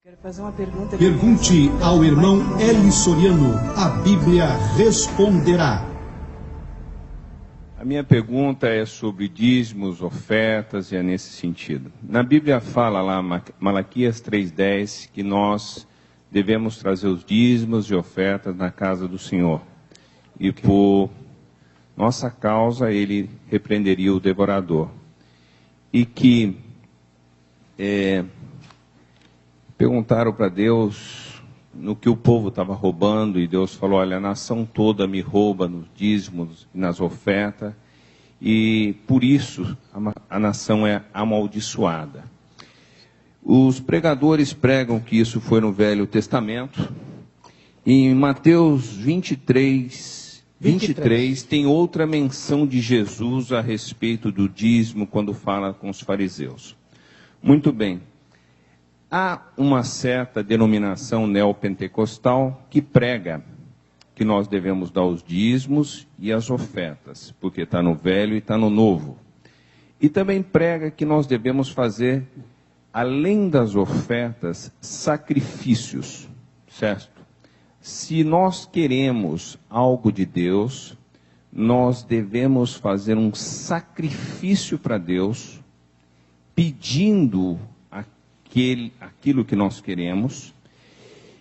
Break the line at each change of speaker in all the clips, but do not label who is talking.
Quero fazer uma pergunta.
Pergunte ao irmão Eli Soriano, a Bíblia responderá.
A minha pergunta é sobre dízimos, ofertas, e é nesse sentido. Na Bíblia fala lá, Malaquias 3,10, que nós devemos trazer os dízimos e ofertas na casa do Senhor. E por nossa causa ele repreenderia o devorador. E que perguntaram para Deus no que o povo estava roubando, e Deus falou: olha, a nação toda me rouba nos dízimos e nas ofertas, e por isso a nação é amaldiçoada. Os pregadores pregam que isso foi no Velho Testamento. Em Mateus 23 tem outra menção de Jesus a respeito do dízimo, quando fala com os fariseus. Muito bem. Há uma certa denominação neopentecostal que prega que nós devemos dar os dízimos e as ofertas, porque está no Velho e está no Novo. E também prega que nós devemos fazer, além das ofertas, sacrifícios, certo? Se nós queremos algo de Deus, nós devemos fazer um sacrifício para Deus, pedindo aquilo que nós queremos,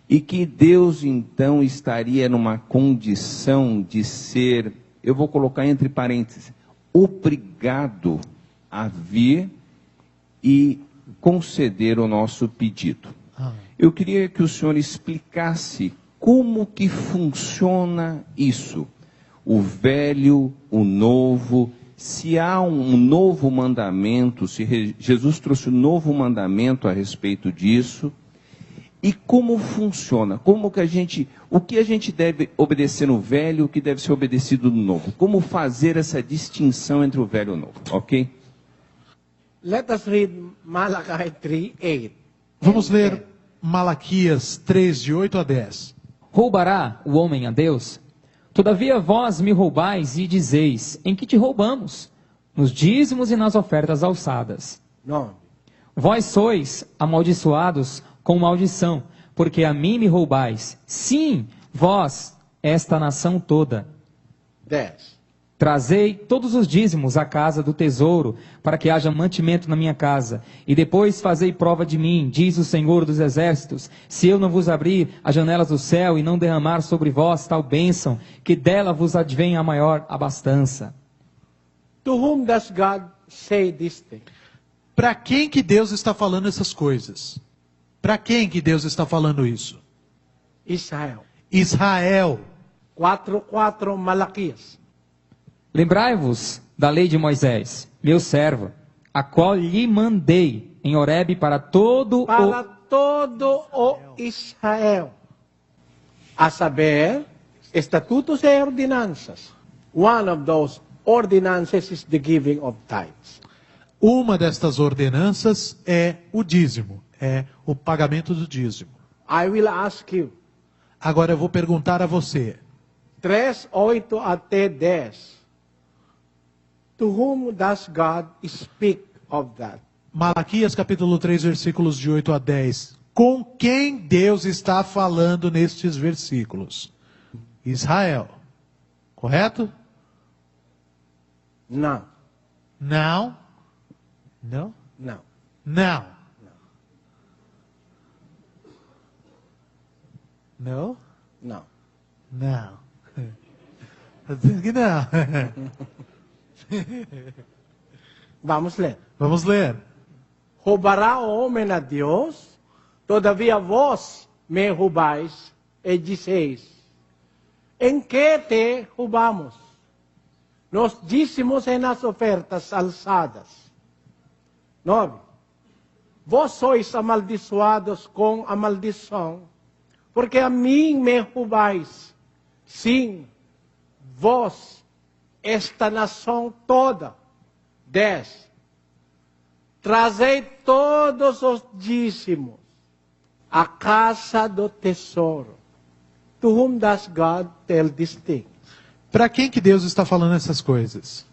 e que Deus então estaria numa condição de ser, eu vou colocar entre parênteses, obrigado a vir e conceder o nosso pedido. Eu queria que o senhor explicasse como que funciona isso, o velho, o novo. Se há um novo mandamento, se Jesus trouxe um novo mandamento a respeito disso, e como funciona, o que a gente deve obedecer no velho, o que deve ser obedecido no novo, como fazer essa distinção entre o velho e o novo, ok?
Let us read Malachi 3:8.
Vamos ler Malaquias 3, de 8 a 10.
Roubará o homem a Deus? Todavia vós me roubais e dizeis: em que te roubamos? Nos dízimos e nas ofertas alçadas.
Não.
Vós sois amaldiçoados com maldição, porque a mim me roubais. Sim, vós, esta nação toda.
10.
Trazei todos os dízimos à casa do tesouro, para que haja mantimento na minha casa. E depois fazei prova de mim, diz o Senhor dos Exércitos, se eu não vos abrir as janelas do céu e não derramar sobre vós tal bênção, que dela vos advenha a maior abastança.
To whom does God say this thing?
Para quem que Deus está falando essas coisas? Para quem que Deus está falando isso?
Israel.
Israel.
4:4 Malaquias.
Lembrai-vos da lei de Moisés, meu servo, a qual lhe mandei em Horebe para todo
o Israel, a saber, estatutos e ordenanças. One of those ordinances is the giving of tithes.
Uma destas ordenanças é o dízimo, é o pagamento do dízimo.
I will ask you.
Agora eu vou perguntar a você.
3:8 até 10. To whom does God speak of that?
Malaquias capítulo 3, versículos de 8 a 10. Com quem Deus está falando nestes versículos? Israel. Correto?
Não.
Não. Não?
Não.
Não. Não?
Não.
Não. Está dizendo que não.
Vamos ler.
Vamos ler.
Roubará o homem a Deus? Todavia vós me roubais e dizeis: em que te roubamos? Nos dízimos e nas ofertas alçadas. 9. Vós sois amaldiçoados com a maldição, porque a mim me roubais. Sim, vós, esta nação toda. 10. Trazei todos os dízimos à casa do tesouro. To whom does God tell these things?
Para quem que Deus está falando essas coisas?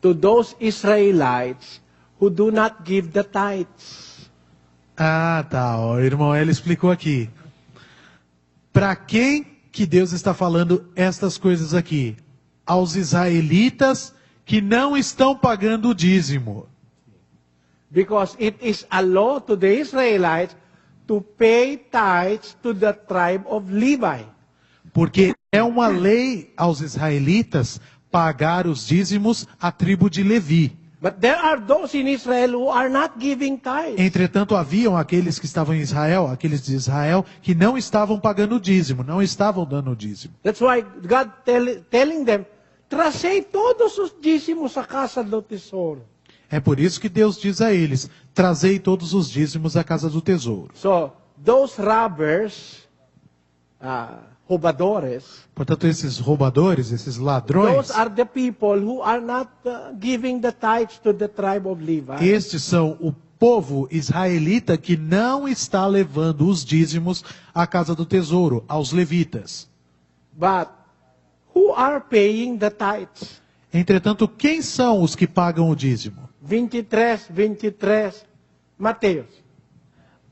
To those Israelites who do not give the tithes.
Ah, tá. O irmão Hélio explicou aqui. Para quem que Deus está falando estas coisas aqui? Aos israelitas que não estão pagando o dízimo.
Because it is a law to the Israelites to pay tithes to the tribe of Levi.
Porque é uma lei aos israelitas pagar os dízimos à tribo de Levi.
But there are those in Israel who are not giving tithes.
Entretanto, haviam aqueles que estavam em Israel, aqueles de Israel, que não estavam pagando o dízimo, não estavam dando o dízimo.
That's why God telling them, trazei todos os dízimos à casa do tesouro.
É por isso que Deus diz a eles, trazei todos os dízimos à casa do tesouro.
So, those robbers, roubadores,
Portanto, esses roubadores, esses ladrões,
those are the people who are not giving the tithes to the tribe of Levi.
estes são o povo israelita que não está levando os dízimos à casa do tesouro, aos levitas.
But who are paying the tithes?
Entretanto, quem são os que pagam o dízimo?
23, Mateus.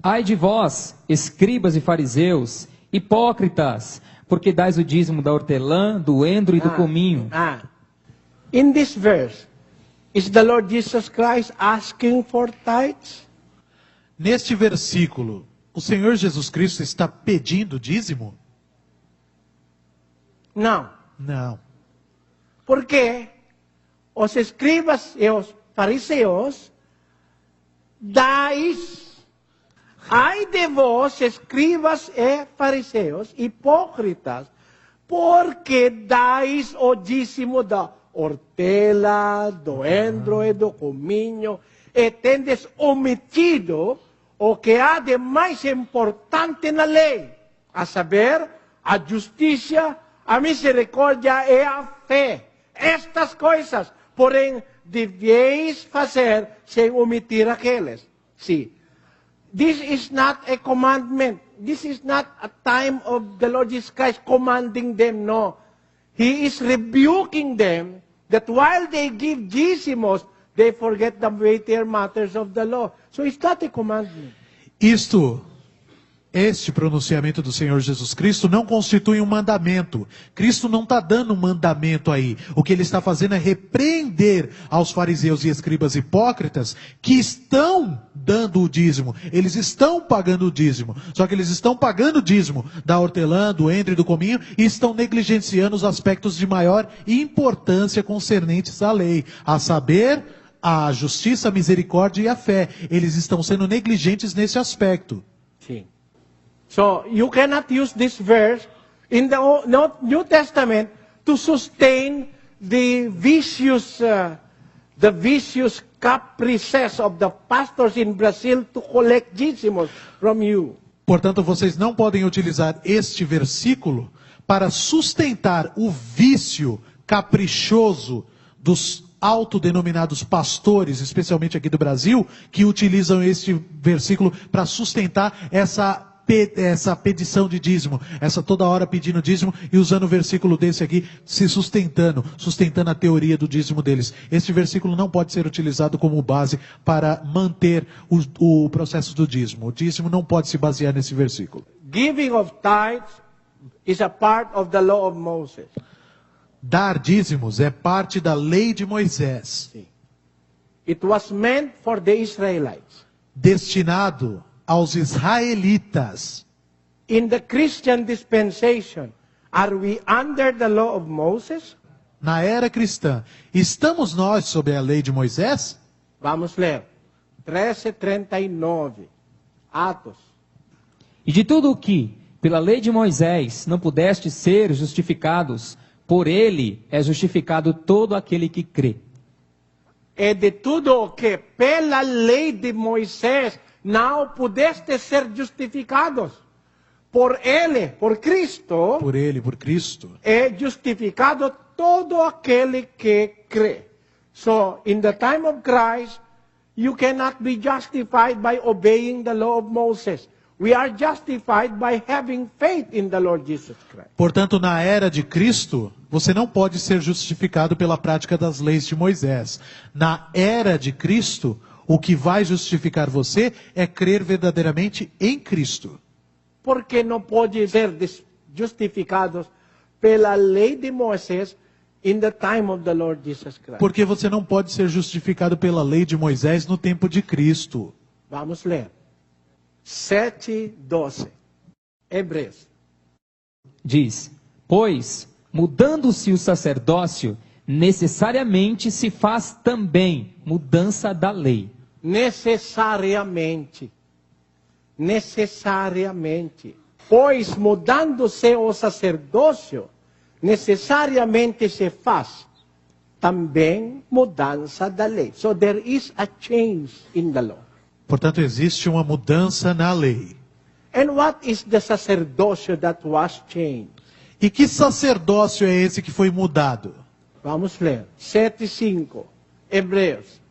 Ai de vós, escribas e fariseus, hipócritas, porque dais o dízimo da hortelã, do endro e do cominho.
In this verse, is the Lord Jesus Christ asking for tithes?
Neste versículo, o Senhor Jesus Cristo está pedindo dízimo?
Não.
Não.
Porque os escribas e os fariseus dais. Ai de vós, escribas e fariseus, hipócritas, porque dais o dízimo da hortela, do endro e do cominho, e tendes omitido o que há de mais importante na lei, a saber, a justiça, a misericórdia e a fé. Estas coisas, porém, deveis fazer sem omitir aqueles. Sim. This is not a commandment. This is not a time of the Lord Jesus Christ commanding them, no. He is rebuking them that while they give dízimos, they forget the weightier matters of the law. So it's not a commandment.
Este pronunciamento do Senhor Jesus Cristo não constitui um mandamento. Cristo não está dando um mandamento aí. O que ele está fazendo é repreender aos fariseus e escribas hipócritas que estão dando o dízimo. Eles estão pagando o dízimo. Só que eles estão pagando o dízimo da hortelã, do endro e do cominho e estão negligenciando os aspectos de maior importância concernentes à lei. A saber, a justiça, a misericórdia e a fé. Eles estão sendo negligentes nesse aspecto.
Sim. So you cannot use this verse in the New Testament to sustain the vicious caprices of the pastors in Brazil to collect dízimos from you.
Portanto, vocês não podem utilizar este versículo para sustentar o vício caprichoso dos autodenominados pastores, especialmente aqui do Brasil, que utilizam este versículo para sustentar essa pedição de dízimo, essa toda hora pedindo dízimo e usando o versículo desse aqui, se sustentando a teoria do dízimo deles. Este versículo não pode ser utilizado como base para manter o processo do dízimo. O dízimo não pode se basear nesse versículo.
Giving of tithes is a part of the law of Moses.
Dar dízimos é parte da lei de Moisés.
It was meant for the Israelites.
Destinado aos israelitas.
In the Christian dispensation, are we under the law of Moses?
Na era cristã, estamos nós sob a lei de Moisés?
Vamos ler. 13:39. Atos.
E de tudo o que, pela lei de Moisés, não pudeste ser justificados, por ele é justificado todo aquele que crê.
E de tudo o que, pela lei de Moisés, não pudeste ser justificados. Por ele, por Cristo,
Por ele, por Cristo.
é justificado todo aquele que crê. So, in the time of Christ, you cannot be justified by obeying the law of Moses. We are justified by having faith in the Lord Jesus Christ.
Portanto, na era de Cristo, você não pode ser justificado pela prática das leis de Moisés. Na era de Cristo, O que vai justificar você é crer verdadeiramente em Cristo.
Porque não pode ser justificados pela lei de Moisés in the time of the Lord Jesus Christ.
Porque você não pode ser justificado pela lei de Moisés no tempo de Cristo.
Vamos ler. 7:12. Hebreus.
Diz: pois, mudando-se o sacerdócio, necessariamente se faz também mudança da lei.
Necessariamente. Necessariamente. Pois, mudando-se o sacerdócio, necessariamente se faz também mudança da lei. So there is a change in the law.
Portanto, existe uma mudança na lei.
And what is the sacerdócio that was changed?
E que sacerdócio é esse que foi mudado?
Vamos ler. 7:5. Hebreus.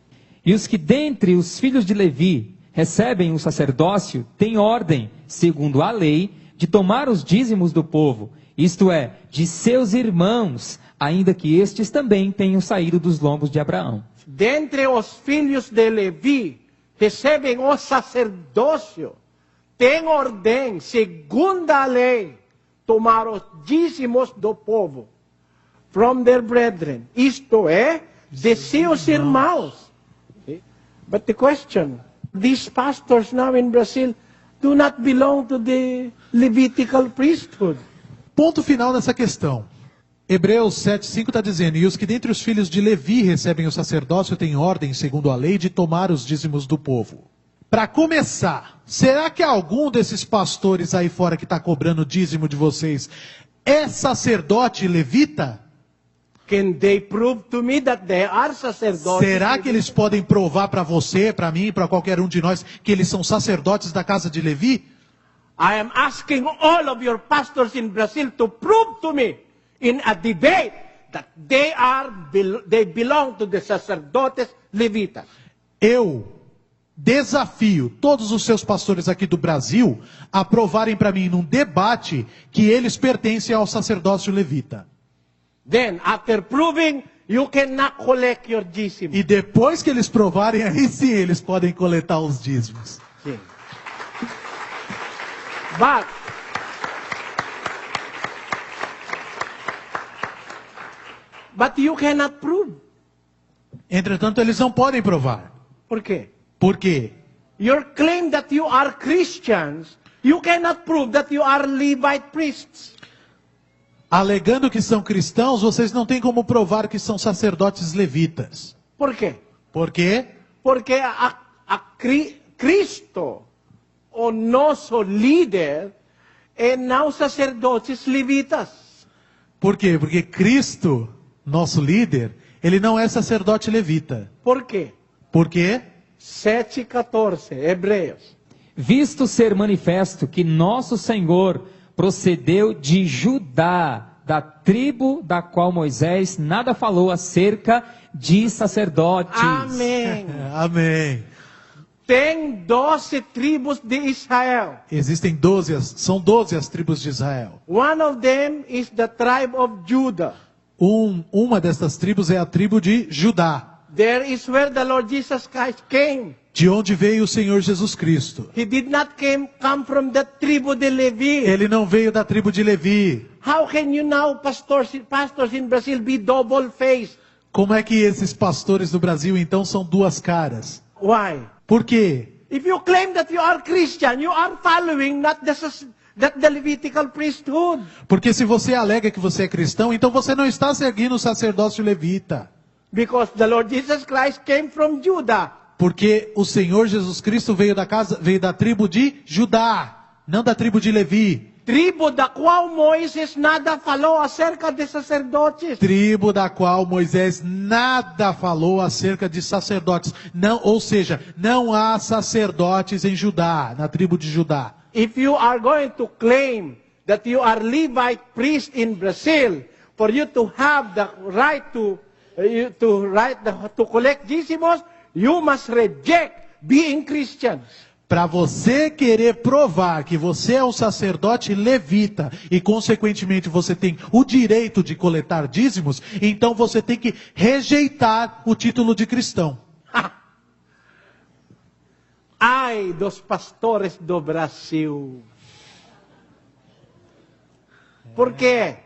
E os que dentre os filhos de Levi recebem o sacerdócio têm ordem, segundo a lei, de tomar os dízimos do povo, isto é, de seus irmãos, ainda que estes também tenham saído dos lombos de Abraão.
Dentre os filhos de Levi recebem o sacerdócio, tem ordem, segundo a lei, tomar os dízimos do povo, from their brethren, isto é, de seus irmãos. But the question, these pastors now in Brazil do not belong to the Levitical priesthood.
Ponto final nessa questão. Hebreus 7:5 está dizendo: e os que dentre os filhos de Levi recebem o sacerdócio têm ordem, segundo a lei, de tomar os dízimos do povo. Para começar, será que algum desses pastores aí fora que está cobrando dízimo de vocês é sacerdote levita?
Can they prove to me that they are sacerdotes?
Será que eles podem provar para você, para mim, para qualquer um de nós, que eles são sacerdotes da casa de Levi?
I am asking all of your pastors in Brazil to prove to me in a debate that they belong to the sacerdotes levitas.
Eu desafio todos os seus pastores aqui do Brasil a provarem para mim num debate que eles pertencem ao sacerdócio levita.
Then, after proving, you cannot collect your dízimo.
E depois que eles provarem, aí sim eles podem coletar os dízimos.
Sim. But you cannot prove.
Entretanto, eles não podem provar.
Por quê?
Por quê?
Your claim that you are Christians, you cannot prove that you are Levite priests.
Alegando que são cristãos, vocês não têm como provar que são sacerdotes levitas.
Por quê?
Por quê?
Porque Cristo, o nosso líder, é não sacerdotes levitas.
Por quê? Porque Cristo, nosso líder, ele não é sacerdote levita.
Por quê?
Por quê?
7:14, Hebreus.
Visto ser manifesto que nosso Senhor procedeu de Judá, da tribo da qual Moisés nada falou acerca de sacerdotes.
Amém.
Amém.
Tem 12 tribos de Israel.
Existem são 12 as tribos de Israel.
One of them is the tribe of Judah.
Uma dessas tribos é a tribo de Judá.
There is where the Lord Jesus Christ came.
De onde veio o Senhor Jesus Cristo.
He did not come from the tribu de Levi.
Ele não veio da tribo de Levi.
How can you now, pastors in Brazil, be double-faced?
Como é que esses pastores do Brasil então são duas caras?
Why?
Por quê?
If you claim that you are Christian, you are following not the Levitical priesthood.
Porque se você alega que você é cristão, então você não está seguindo o sacerdócio levita.
Because the Lord Jesus Christ came from Judah.
Porque o Senhor Jesus Cristo veio da tribo de Judá, não da tribo de Levi.
Tribo da qual Moisés nada falou acerca de sacerdotes.
Tribo da qual Moisés nada falou acerca de sacerdotes. Não, ou seja, não há sacerdotes em Judá, na tribo de Judá.
If you are going to claim that you are Levite priest in Brazil, for you to have the right to collect dízimos, you must reject being Christians.
Para você querer provar que você é um sacerdote levita e, consequentemente, você tem o direito de coletar dízimos, então você tem que rejeitar o título de cristão.
Ai dos pastores do Brasil. Por quê?